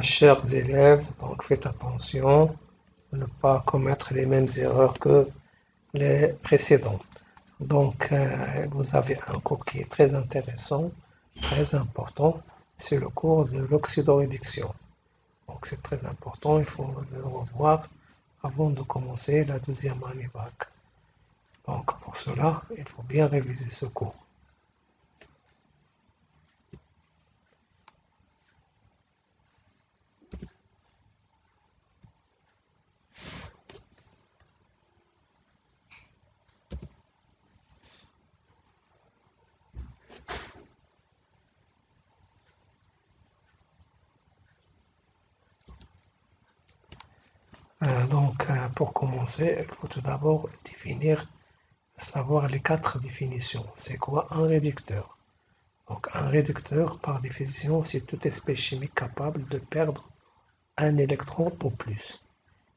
Chers élèves, donc faites attention de ne pas commettre les mêmes erreurs que les précédents. Donc, vous avez un cours qui est très intéressant, très important, c'est le cours de l'oxydoréduction. Donc, c'est très important, il faut le revoir avant de commencer la deuxième année bac. Donc, pour cela, il faut bien réviser ce cours. Pour commencer, il faut tout d'abord définir, savoir les quatre définitions. C'est quoi un réducteur? Donc, un réducteur, par définition, c'est toute espèce chimique capable de perdre un électron ou plus.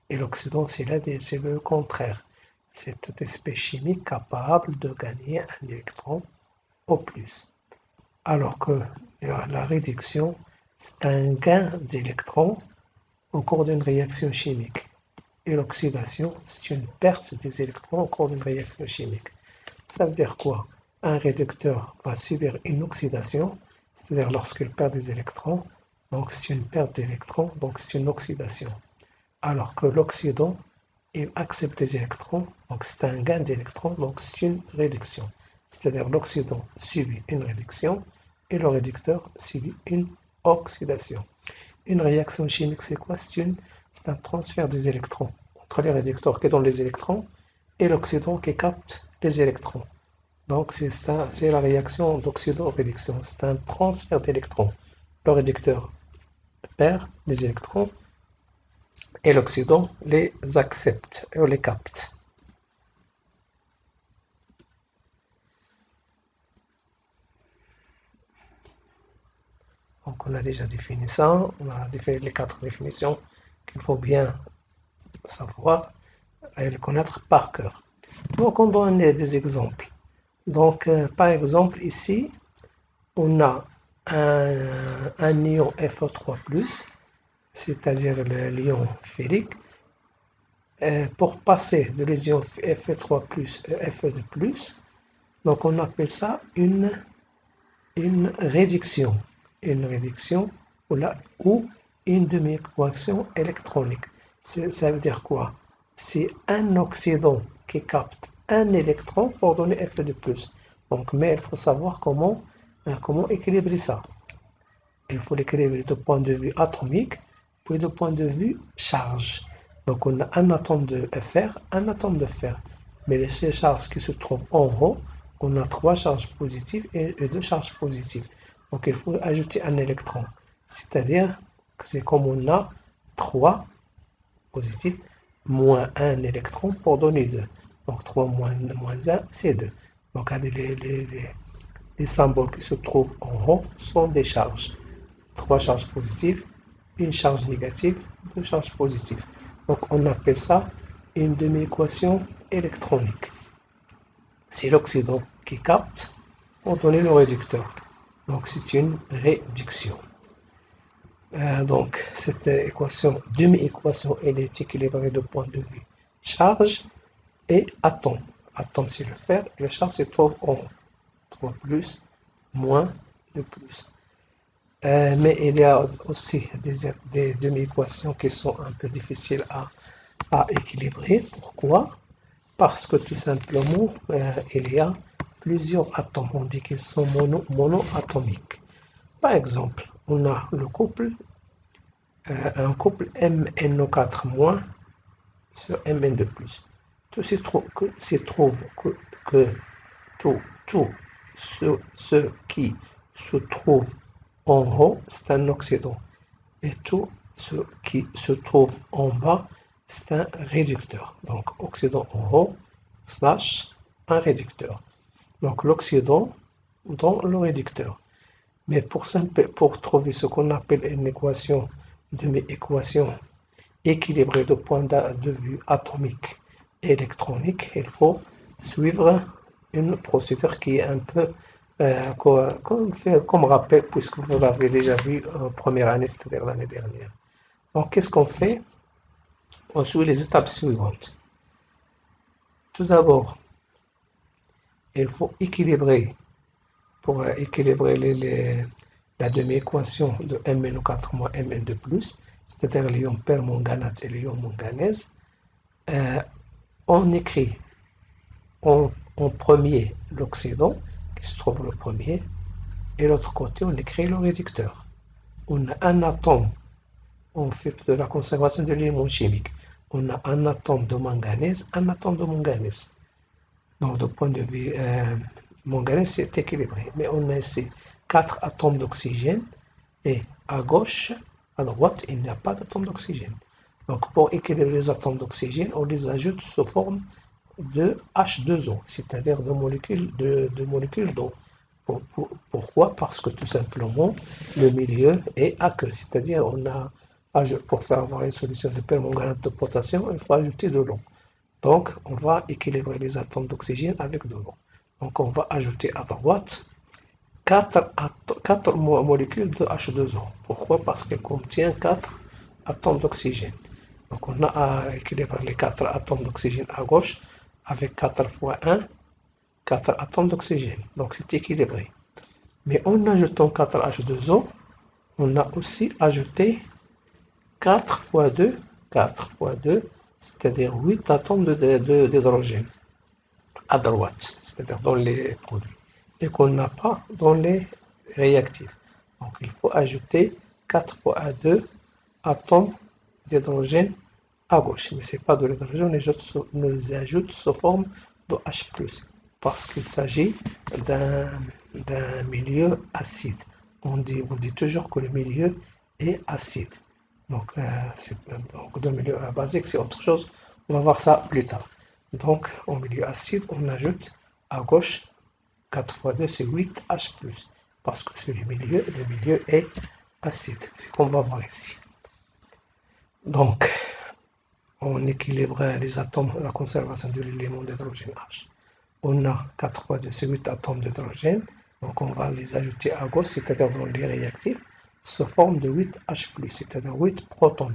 Et l'oxydant, c'est le contraire. C'est toute espèce chimique capable de gagner un électron ou plus. Alors que la réduction, c'est un gain d'électrons au cours d'une réaction chimique. Et l'oxydation, c'est une perte des électrons au cours d'une réaction chimique. Ça veut dire quoi? Un réducteur va subir une oxydation, c'est-à-dire lorsqu'il perd des électrons, donc c'est une perte d'électrons, donc c'est une oxydation. Alors que l'oxydant, il accepte des électrons, donc c'est un gain d'électrons, donc c'est une réduction. C'est-à-dire l'oxydant subit une réduction et le réducteur subit une oxydation. Une réaction chimique, c'est quoi? C'est un transfert des électrons entre les réducteurs qui donnent les électrons et l'oxydant qui capte les électrons. Donc c'est la réaction d'oxydoréduction, c'est un transfert d'électrons. Le réducteur perd les électrons et l'oxydant les accepte et les capte. Donc on a déjà défini ça, on a défini les quatre définitions qu'il faut bien savoir et les connaître par cœur. Donc on donne des exemples. Donc par exemple ici, on a un ion Fe3+, c'est-à-dire le l'ion ferrique. Pour passer de l'ion Fe3+ à Fe2+, donc on appelle ça une réduction. Une réduction ou une demi-équation électronique. Ça veut dire quoi? C'est un oxydant qui capte un électron pour donner Fe2+. Donc, mais il faut savoir comment équilibrer ça. Il faut l'équilibrer du point de vue atomique, puis du point de vue charge. Donc, on a un atome de Fr, un atome de fer. Mais les charges qui se trouvent en haut, on a 3 charges positives et 2 charges positives. Donc, il faut ajouter un électron. C'est-à-dire que c'est comme on a 3 positifs moins un électron pour donner 2. Donc, 3 moins 1, c'est 2. Donc, les symboles qui se trouvent en haut sont des charges. 3 charges positives, une charge négative, 2 charges positives. Donc on appelle ça une demi-équation électronique. C'est l'oxydant qui capte pour donner le réducteur. Donc c'est une réduction. Donc cette équation, demi-équation, elle est équilibrée de point de vue charge et atome. Atome c'est le fer et la charge se trouve en haut. 3 plus, moins 2 plus. Mais il y a aussi des demi-équations qui sont un peu difficiles à équilibrer. Pourquoi? Parce que tout simplement, il y a plusieurs atomes. On dit qu'ils sont monoatomiques. Par exemple, on a un couple MnO4- sur Mn2+. Tout se trouve que tout ce qui se trouve en haut, c'est un oxydant. Et tout ce qui se trouve en bas, c'est un réducteur. Donc, oxydant en haut, slash un réducteur. Donc, l'oxydant dans le réducteur. Mais pour trouver ce qu'on appelle une équation, demi-équation équilibrée de point de vue atomique et électronique, il faut suivre une procédure qui est un peu Comme rappel, puisque vous l'avez déjà vu en première année, c'est-à-dire l'année dernière. Donc, qu'est-ce qu'on fait? On suit les étapes suivantes. Tout d'abord, il faut équilibrer, pour équilibrer la demi-équation de MnO4 moins Mn2+, c'est-à-dire l'ion permanganate et l'ion manganèse. On écrit en premier l'oxydant, qui se trouve le premier, et l'autre côté, on écrit le réducteur. On a un atome, on fait de la conservation de l'élément chimique. On a un atome de manganèse, un atome de manganèse. Donc, du point de vue manganèse, c'est équilibré. Mais on a ici 4 atomes d'oxygène et à gauche, à droite, il n'y a pas d'atome d'oxygène. Donc, pour équilibrer les atomes d'oxygène, on les ajoute sous forme de H2O, c'est-à-dire de molécules d'eau. Pourquoi? Parce que tout simplement, le milieu est aqueux, c'est-à-dire pour faire avoir une solution de permanganate de potassium, il faut ajouter de l'eau. Donc, on va équilibrer les atomes d'oxygène avec de l'eau. Donc, on va ajouter à droite 4 molécules de H2O. Pourquoi? Parce qu'elle contient 4 atomes d'oxygène. Donc, on a à équilibrer les 4 atomes d'oxygène à gauche avec 4 fois 1, 4 atomes d'oxygène. Donc, c'est équilibré. Mais en ajoutant 4 H2O, on a aussi ajouté 4 fois 2, c'est-à-dire 8 atomes d'hydrogène à droite, c'est-à-dire dans les produits, et qu'on n'a pas dans les réactifs. Donc il faut ajouter 4 fois 2 atomes d'hydrogène à gauche, mais ce n'est pas de l'hydrogène, on les ajoute sous forme de H+, parce qu'il s'agit d'un milieu acide. Vous dites toujours que le milieu est acide. Donc, dans le milieu basique, c'est autre chose. On va voir ça plus tard. Donc, en milieu acide, on ajoute à gauche 4 fois 2, c'est 8H+, parce que c'est le milieu est acide. C'est ce qu'on va voir ici. Donc, on équilibre les atomes, la conservation de l'élément d'hydrogène H. On a 4 fois 2, c'est 8 atomes d'hydrogène. Donc, on va les ajouter à gauche, c'est-à-dire dans les réactifs, sous forme de 8H+, c'est-à-dire 8 protons.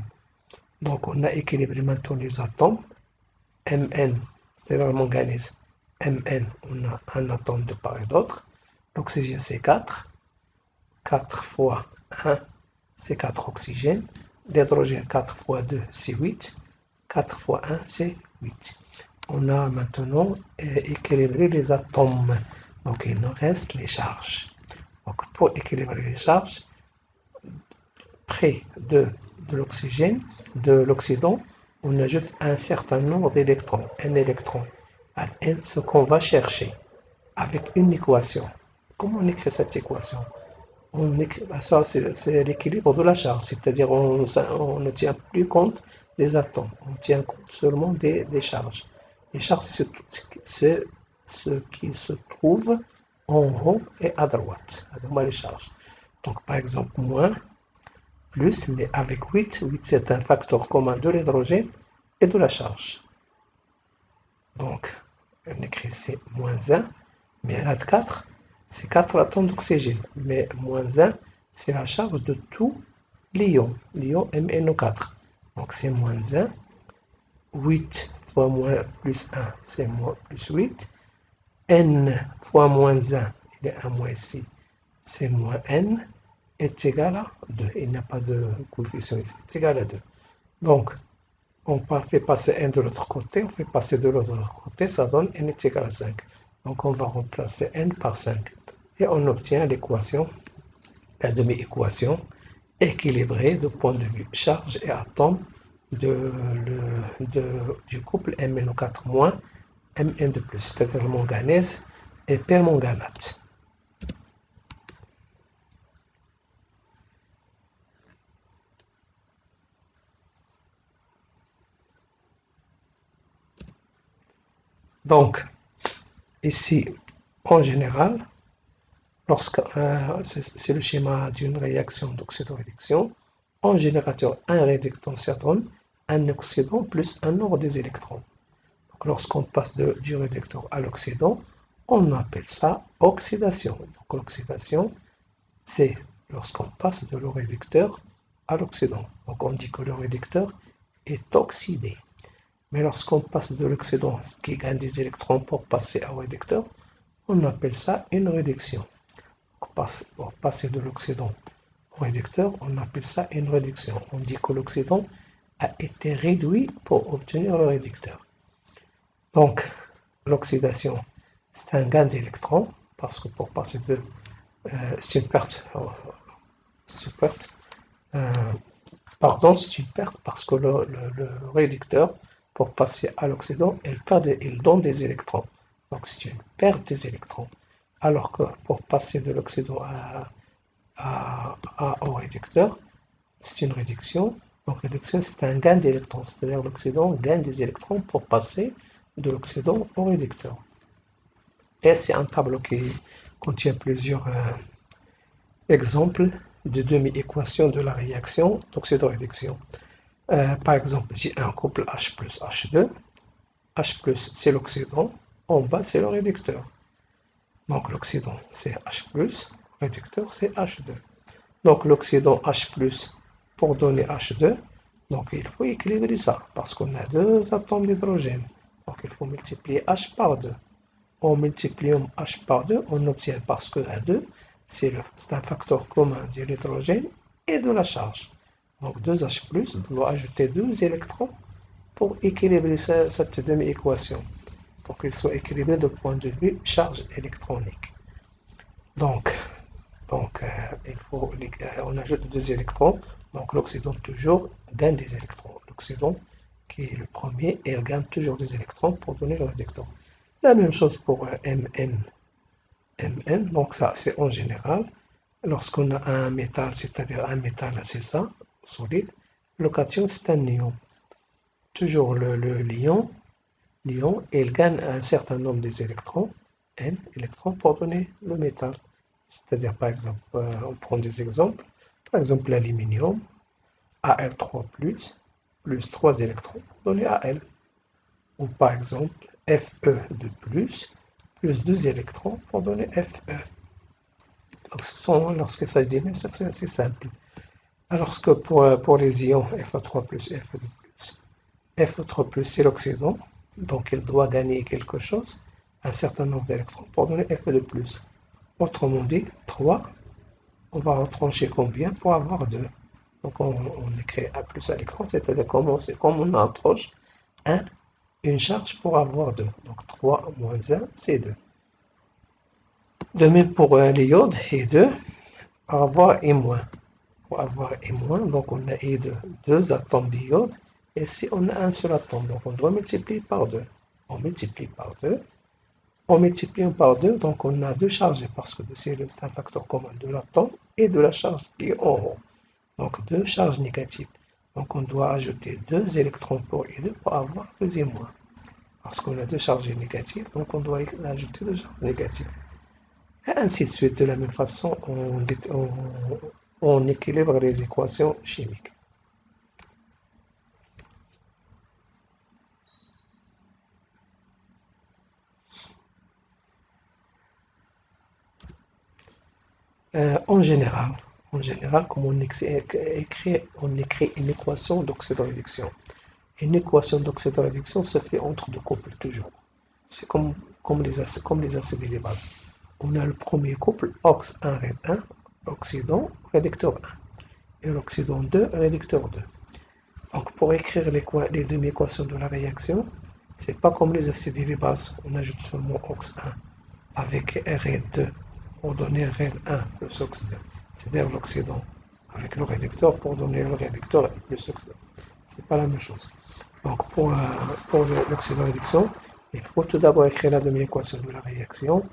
Donc, on a équilibré maintenant les atomes. Mn, c'est-à-dire le manganèse. Mn, on a un atome de part et d'autre. L'oxygène, c'est 4. 4 fois 1, c'est 4 oxygènes. L'hydrogène, 4 fois 2, c'est 8. 4 fois 1, c'est 8. On a maintenant équilibré les atomes. Donc, il nous reste les charges. Donc, pour équilibrer les charges, près de l'oxygène, de l'oxydant, on ajoute un certain nombre d'électrons, un électron à n, ce qu'on va chercher avec une équation. Comment on écrit cette équation? Ça, c'est l'équilibre de la charge, c'est-à-dire on ne tient plus compte des atomes, on tient compte seulement des charges. Les charges, c'est ce qui se trouve en haut et à droite, les charges. Donc, par exemple, moins, plus, mais avec 8 c'est un facteur commun de l'hydrogène et de la charge. Donc, on écrit c'est moins 1, mais à 4, c'est 4 atomes d'oxygène, mais moins 1, c'est la charge de tous l'ion MnO4. Donc, c'est moins 1, 8 fois moins plus 1, c'est moins plus 8, n fois moins 1, il y a un moins ici, c'est moins n, est égal à 2. Il n'y a pas de coefficient ici, c'est égal à 2. Donc, on fait passer n de l'autre côté, on fait passer de l'autre côté, ça donne n est égal à 5. Donc, on va remplacer n par 5. Et on obtient l'équation, la demi-équation équilibrée du point de vue charge et atome du couple MnO4- Mn2+, c'est-à-dire le manganèse et permanganate. Donc, ici, en général, c'est le schéma d'une réaction d'oxydoréduction, en générateur, un réductant, ça donne un oxydant plus un nombre des électrons. Donc, lorsqu'on passe du réductant à l'oxydant, On appelle ça oxydation. Donc l'oxydation, c'est lorsqu'on passe de l'eau réducteur à l'oxydant. Donc on dit que le réducteur est oxydé. Mais lorsqu'on passe de l'oxydant qui gagne des électrons pour passer au réducteur, on appelle ça une réduction. Pour passer de l'oxydant au réducteur, on appelle ça une réduction. On dit que l'oxydant a été réduit pour obtenir le réducteur. Donc, l'oxydation, c'est un gain d'électrons, parce que pour passer de... c'est une perte, c'est une perte pardon, c'est une perte parce que le réducteur, pour passer à l'oxydant, il donne des électrons. Donc c'est une perte des électrons. Alors que pour passer de l'oxydant au réducteur, c'est une réduction. Donc réduction, c'est un gain d'électrons. C'est-à-dire l'oxydant gagne des électrons pour passer de l'oxydant au réducteur. Et c'est un tableau qui contient plusieurs exemples de demi-équations de la réaction d'oxydoréduction. Par exemple, j'ai un couple H plus H2. H plus, c'est l'oxydant. En bas, c'est le réducteur. Donc, l'oxydant, c'est H plus. Le réducteur, c'est H2. Donc, l'oxydant H plus, pour donner H2, donc il faut équilibrer ça, parce qu'on a deux atomes d'hydrogène. Donc, il faut multiplier H par 2. En multipliant H par 2, on obtient, parce que A2, c'est un facteur commun de l'hydrogène et de la charge. Donc 2H+, on doit ajouter 2 électrons pour équilibrer cette demi-équation, pour qu'elle soit équilibrée du point de vue charge électronique. Donc on ajoute 2 électrons, donc l'oxydant toujours gagne des électrons. L'oxydant, qui est le premier, il gagne toujours des électrons pour donner le réducteur. La même chose pour Mn, donc ça c'est en général. Lorsqu'on a un métal, c'est-à-dire un métal c'est ça, solide, le cation c'est un ion. Toujours le l'ion, il gagne un certain nombre des électrons, N électrons, pour donner le métal. C'est-à-dire par exemple, on prend des exemples, par exemple l'aluminium, Al3+, plus 3 électrons pour donner Al. Ou par exemple Fe2+, plus 2 électrons pour donner Fe. Donc lorsqu'il s'agit d'émettre, c'est assez simple. Alors que pour les ions Fe3+, Fe2+, Fe3+, c'est l'oxydant, donc il doit gagner quelque chose, un certain nombre d'électrons pour donner Fe2+. Autrement dit, 3, on va retrancher combien pour avoir 2. Donc on écrit 1 plus électron, c'est-à-dire comme on retranche 1, une charge pour avoir 2. Donc 3 moins 1, c'est 2. De même pour l'iode et 2, pour avoir et moins. Pour avoir et moins, donc on a et 2 atomes d'iode, et si on a un seul atome, donc on doit multiplier par 2. On multiplie par 2. En multipliant par 2, donc on a 2 charges, parce que c'est un facteur commun de l'atome et de la charge qui est en haut. Donc 2 charges négatives. Donc on doit ajouter 2 électrons pour I2 pour avoir 2 et moins. Parce qu'on a 2 charges négatives, donc on doit ajouter 2 charges négatives. Et ainsi de suite, de la même façon, on équilibre les équations chimiques. En général, comme on écrit une équation d'oxydoréduction. Une équation d'oxydoréduction se fait entre deux couples toujours. C'est comme les acides et les bases. On a le premier couple, OX1, RED1, oxydant, réducteur 1. Et l'oxydant 2, réducteur 2. Donc pour écrire les demi-équations de la réaction, c'est pas comme les acides et les bases. On ajoute seulement OX1 avec RED2 pour donner RED1 plus OX2. C'est-à-dire l'oxydant avec le réducteur pour donner le réducteur plus l'oxydant. C'est pas la même chose. Donc pour l'oxydoréduction, il faut tout d'abord écrire la demi-équation de la réaction,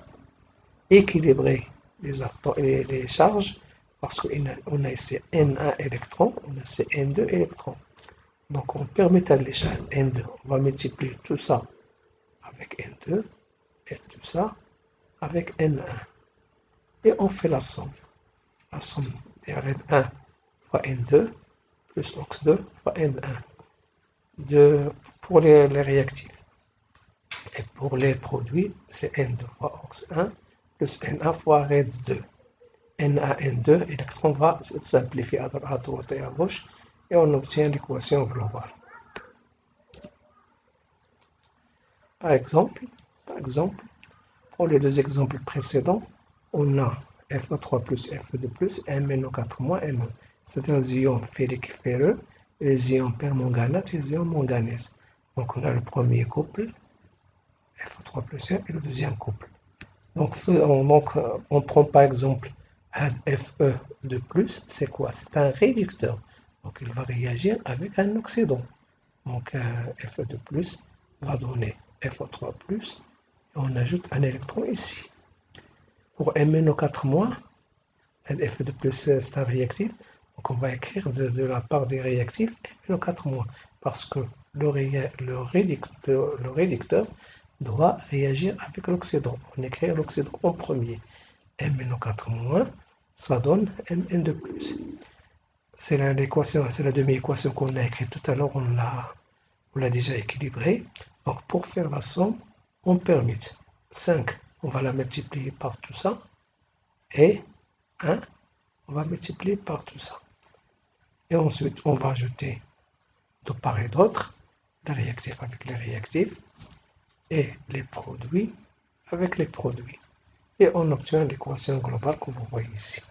équilibrer les charges, parce qu'on a ici N1 électrons, on a ici N2 électrons. Donc en permettant les charges N2, on va multiplier tout ça avec N2 et tout ça avec N1. Et on fait la somme. La somme des N1 fois N2 plus OX2 fois N1 pour les réactifs. Et pour les produits, c'est N2 fois OX1 plus Na fois RED2. NaN2, l'électron va se simplifier à droite et à gauche et on obtient l'équation globale. Par exemple, pour les deux exemples précédents, on a Fe3 plus Fe2 plus MnO4 moins Me, c'est-à-dire les ions ferriques ferreux, les ions permanganate et les ions manganèse. Donc on a le premier couple, Fe3 plus 1, et le deuxième couple. Donc on prend par exemple Fe de plus, c'est quoi? C'est un réducteur. Donc il va réagir avec un oxydant. Donc Fe de plus va donner FO3 plus et on ajoute un électron ici. Pour MnO4-, Fe de plus c'est un réactif. Donc on va écrire de la part des réactifs MnO4-, parce que le réducteur doit réagir avec l'oxydant. On écrit l'oxydant en premier. MnO4-, ça donne Mn de plus. C'est l'équation, c'est la demi-équation qu'on a écrite tout à l'heure, on l'a déjà équilibrée. Donc pour faire la somme, on permet 5, on va la multiplier par tout ça, et 1, on va multiplier par tout ça. Et ensuite, on va ajouter de part et d'autre les réactifs avec les réactifs, et les produits avec les produits. Et on obtient l'équation globale que vous voyez ici.